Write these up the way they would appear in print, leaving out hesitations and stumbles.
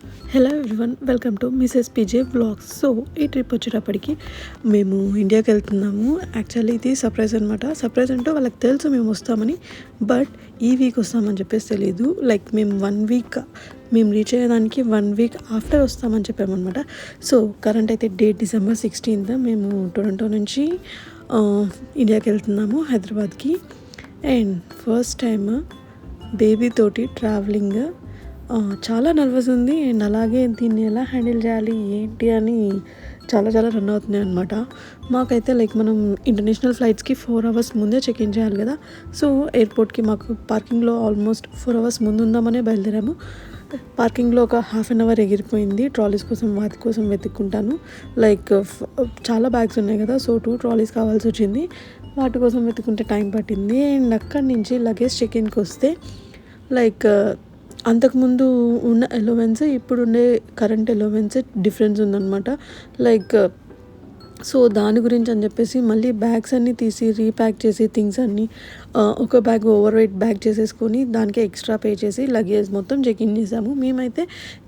Hello everyone, welcome to Mrs PJ vlogs. So ఈ trip వచ్చేటప్పటికి మేము ఇండియాకి వెళ్తున్నాము. యాక్చువల్లీ ఇది సర్ప్రైజ్ అనమాట. సర్ప్రైజ్ అంటే వాళ్ళకి తెలుసు మేము వస్తామని, బట్ ఈ వీక్ వస్తామని చెప్పేసి తెలియదు. లైక్ మేము రీచ్ అయ్యేదానికి 1 వీక్ ఆఫ్టర్ వస్తామని చెప్పామన్నమాట. సో కరెంట్ అయితే డేట్ December 16th. మేము టొరంటో నుంచి ఇండియాకి వెళ్తున్నాము, హైదరాబాద్కి. అండ్ ఫస్ట్ టైం బేబీ తోటి ట్రావెలింగ్. చాలా నర్వస్ ఉంది. అండ్ అలాగే దీన్ని ఎలా హ్యాండిల్ చేయాలి ఏంటి అని చాలా రన్ అవుతున్నాయి అనమాట. మాకైతే లైక్ మనం ఇంటర్నేషనల్ ఫ్లైట్స్కి 4 hours ముందే చెక్ ఇన్ చేయాలి కదా. సో ఎయిర్పోర్ట్కి మాకు పార్కింగ్లో ఆల్మోస్ట్ 4 hours ముందు ఉందామనే బయలుదేరాము. పార్కింగ్లో ఒక ½ an hour ఎగిరిపోయింది. ట్రాలీస్ కోసం వాటి కోసం వెతుక్కుంటాను. లైక్ చాలా బ్యాగ్స్ ఉన్నాయి కదా, సో 2 trolleys కావాల్సి వచ్చింది. వాటి కోసం వెతుక్కుంటే టైం పట్టింది. అండ్ అక్కడి నుంచి లగేజ్ చెక్ ఇన్కి వస్తే లైక్ అంతకుముందు ఉన్న అలవెన్స్ ఇప్పుడుండే కరెంట్ అలవెన్స్ డిఫరెన్స్ ఉందన్నమాట. లైక్ సో దాని గురించి అని చెప్పేసి మళ్ళీ బ్యాగ్స్ అన్నీ తీసి రీప్యాక్ చేసి థింగ్స్ అన్నీ ఒక బ్యాగ్ ఓవర్ వెయిట్ బ్యాగ్ చేసేసుకొని దానికి ఎక్స్ట్రా పే చేసి లగేజ్ మొత్తం చెక్ ఇన్ చేసాము. మేమైతే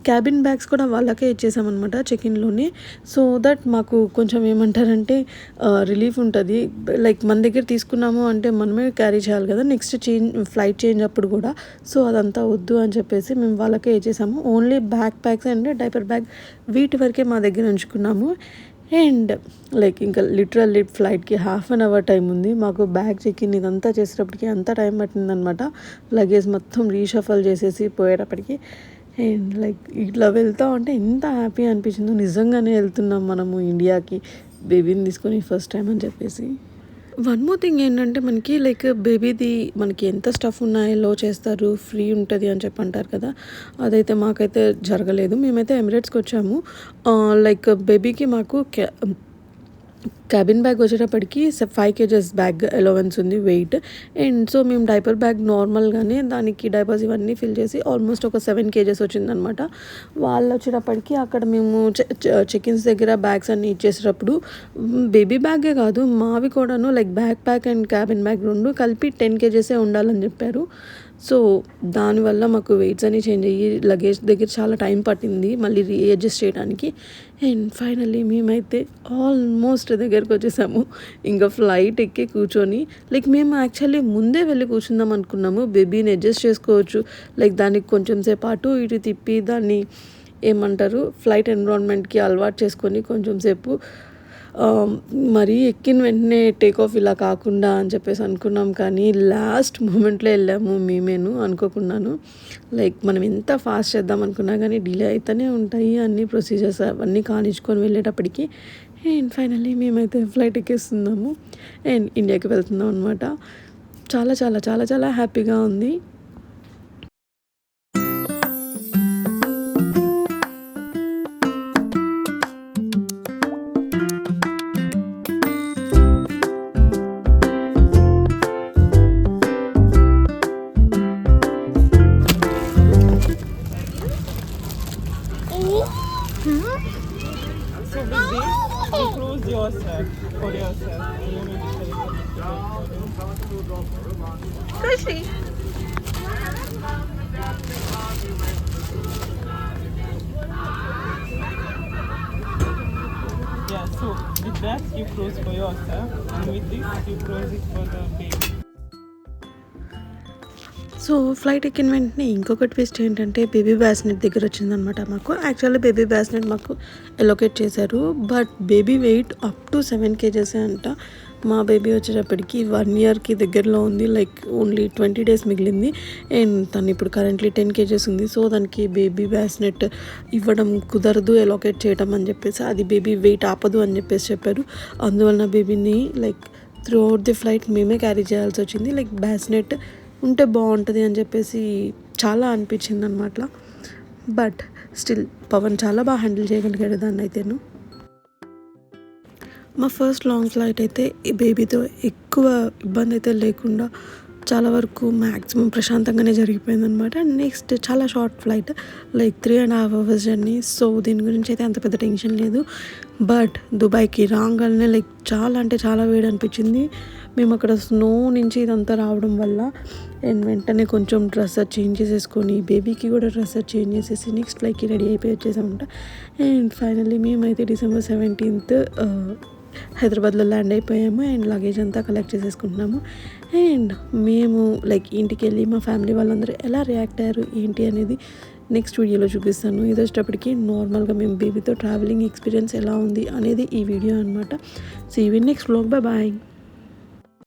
క్యాబిన్ బ్యాగ్స్ కూడా వాళ్ళకే ఇచ్చేసామన్నమాట చెక్ ఇన్లోనే. సో దట్ మాకు కొంచెం ఏమంటారంటే రిలీఫ్ ఉంటుంది. లైక్ మన దగ్గర తీసుకున్నాము అంటే మనమే క్యారీ చేయాలి కదా నెక్స్ట్ ఫ్లైట్ చేంజ్ అప్పుడు కూడా. సో అదంతా వద్దు అని చెప్పేసి మేము వాళ్ళకే ఇచ్చేసాము. Only back packs and diaper bag వీటి వరకే మా దగ్గర ఉంచుకున్నాము. అండ్ లైక్ ఇంకా లిటరల్లీ ఫ్లైట్కి ½ an hour టైం ఉంది. మాకు బ్యాగ్ చెక్ ఇన్ ఇదంతా చేసేటప్పటికి అంత టైం పట్టిందనమాట. లగేజ్ మొత్తం రీషఫల్ చేసేసి పోయేటప్పటికి. అండ్ లైక్ ఇట్లా వెళ్తా ఉంటే ఎంత హ్యాపీ అనిపించిందో. నిజంగానే వెళ్తున్నాం మనము ఇండియాకి బేబీని తీసుకొని ఫస్ట్ టైం అని చెప్పేసి. వన్ మోర్ థింగ్ ఏంటంటే మనకి లైక్ బేబీది మనకి ఎంత స్టఫ్ ఉన్నాయో చేస్తారు, ఫ్రీ ఉంటుంది అని చెప్పి అంటారు కదా. అదైతే మాకైతే జరగలేదు. మేమైతే ఎమిరేట్స్కి వచ్చాము. లైక్ బేబీకి మాకు క్యాబిన్ బ్యాగ్ వచ్చేటప్పటికి 5 kgs బ్యాగ్ అలవెన్స్ ఉంది వెయిట్. అండ్ సో మేము డైపర్ బ్యాగ్ నార్మల్గానే దానికి డైపర్స్ ఇవన్నీ ఫిల్ చేసి ఆల్మోస్ట్ ఒక 7 kgs వచ్చిందనమాట. వాళ్ళు వచ్చేటప్పటికి అక్కడ మేము చెక్-ఇన్స్ దగ్గర బ్యాగ్స్ అన్నీ ఇచ్చేసేటప్పుడు బేబీ బ్యాగే కాదు మావి కూడాను like back pack and cabin bag 2 కలిపి 10 kgs ఉండాలని చెప్పారు. సో దానివల్ల మాకు వెయిట్స్ అన్నీ చేంజ్ అయ్యి లగేజ్ దగ్గర చాలా టైం పట్టింది మళ్ళీ రీఅడ్జస్ట్ చేయడానికి. అండ్ ఫైనల్లీ మేమైతే ఆల్మోస్ట్ దగ్గరకు వచ్చేసాము. ఇంకా ఫ్లైట్ ఎక్కి కూర్చొని లైక్ మేము యాక్చువల్లీ ముందే వెళ్ళి కూర్చుందాం అనుకున్నాము. బేబీని అడ్జస్ట్ చేసుకోవచ్చు, లైక్ దానికి కొంచెం సేపు అటు ఇటు తిప్పి దాన్ని ఏమంటారు ఫ్లైట్ ఎన్విరాన్మెంట్కి అలవాటు చేసుకొని కొంచెం సేపు మరీ ఎక్కిన వెంటనే టేక్ ఆఫ్ ఇలా కాకుండా అని చెప్పేసి అనుకున్నాం. కానీ లాస్ట్ మూమెంట్లో వెళ్ళాము మేమేను అనుకోకున్నాను. లైక్ మనం ఎంత ఫాస్ట్ చేద్దాం అనుకున్నా కానీ డిలే అవుతూనే ఉంటాయి అన్ని ప్రొసీజర్స్ అవన్నీ కానిచ్చుకొని వెళ్ళేటప్పటికి. అండ్ ఫైనల్లీ మేమైతే ఫ్లైట్ ఎక్కేస్తున్నాము అండ్ ఇండియాకి వెళ్తున్నాం అనమాట. చాలా హ్యాపీగా ఉంది. So with this, you close yourself for yourself. Cushy. Yeah, so with that you close for yourself and with this you close it for the baby. So flight ఎక్కిన వెంటనే ఇంకొక ట్విస్ట్ ఏంటంటే బేబీ బ్యాస్నెట్ దగ్గర వచ్చిందనమాట మాకు. యాక్చువల్లీ బేబీ బ్యాస్నెట్ మాకు allocate చేశారు, but baby wait up to 7 kgs అంట. మా బేబీ వచ్చేటప్పటికి 1 yearకి దగ్గరలో ఉంది. లైక్ ఓన్లీ 20 days మిగిలింది. అండ్ తను ఇప్పుడు కరెంట్లీ 10 kgs ఉంది. సో దానికి బేబీ బ్యాస్నెట్ ఇవ్వడం కుదరదు ఎలొకేట్ చేయడం అని చెప్పేసి, అది బేబీ వెయిట్ ఆపదు అని చెప్పేసి చెప్పారు. అందువలన బేబీని like through out the flight మేమే క్యారీ చేయాల్సి వచ్చింది. లైక్ బ్యాస్నెట్ ఉంటే బాగుంటుంది అని చెప్పేసి చాలా అనిపించింది అనమాట. బట్ స్టిల్ పవన్ చాలా బాగా హ్యాండిల్ చేయగలిగాడు దాన్ని అయితేను. మా ఫస్ట్ లాంగ్ ఫ్లైట్ అయితే ఈ బేబీతో ఎక్కువ ఇబ్బంది అయితే లేకుండా చాలా వరకు మ్యాక్సిమం ప్రశాంతంగానే జరిగిపోయిందనమాట. నెక్స్ట్ చాలా short flight like 3.5 hours journey. So దీని గురించి అయితే అంత పెద్ద టెన్షన్ లేదు. బట్ దుబాయ్కి రాగానే లైక్ చాలా అంటే చాలా వేడి అనిపించింది. మేము అక్కడ స్నో నుంచి ఇదంతా రావడం వల్ల అండ్ వెంటనే కొంచెం డ్రెస్ చేంజ్ చేసేసుకొని బేబీకి కూడా డ్రెస్ చేంజ్ చేసేసి నెక్స్ట్ ఫ్లైట్కి రెడీ అయిపోయి వచ్చేసామంట. అండ్ ఫైనల్లీ మేమైతే December 17th హైదరాబాద్లో ల్యాండ్ అయిపోయాము అండ్ లగేజ్ అంతా కలెక్ట్ చేసేసుకుంటున్నాము. అండ్ మేము లైక్ ఇంటికి వెళ్ళి మా ఫ్యామిలీ వాళ్ళందరూ ఎలా రియాక్ట్ అయ్యారు ఏంటి అనేది నెక్స్ట్ వీడియోలో చూపిస్తాను. ఇది వచ్చేటప్పటికి నార్మల్గా మేము బేబీతో ట్రావెలింగ్ ఎక్స్పీరియన్స్ ఎలా ఉంది అనేది ఈ వీడియో అనమాట. సో ఇవి నెక్స్ట్ వ్లాగ్. బాయ్.